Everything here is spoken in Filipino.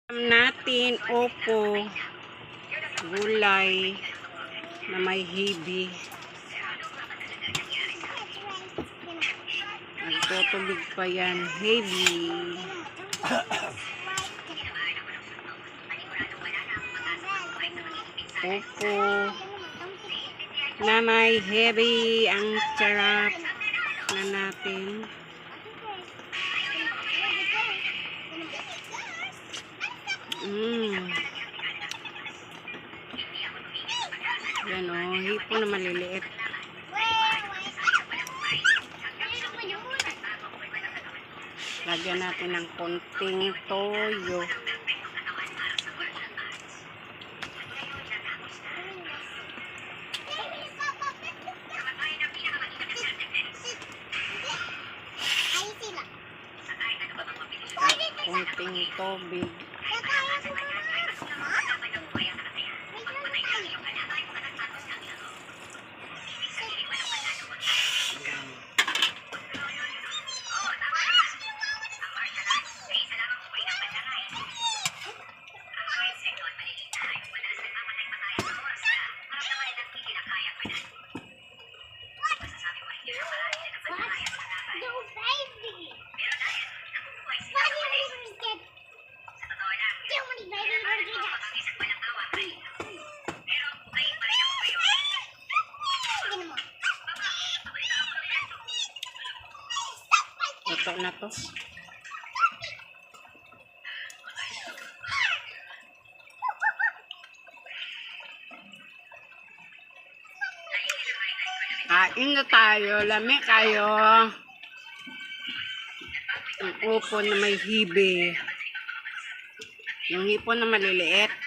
Natin opo, gulay na may hibi. Nagtutubig pa yan, hibi. Opo na may hibi, ang sarap na natin. Yan o, hipo na maliliit. Lagyan natin ng konting toyo. Konting tubig. Ito na to. Kain na tayo. Lami kayo. Ang upo na may hibi. Yung hipon na maliliit.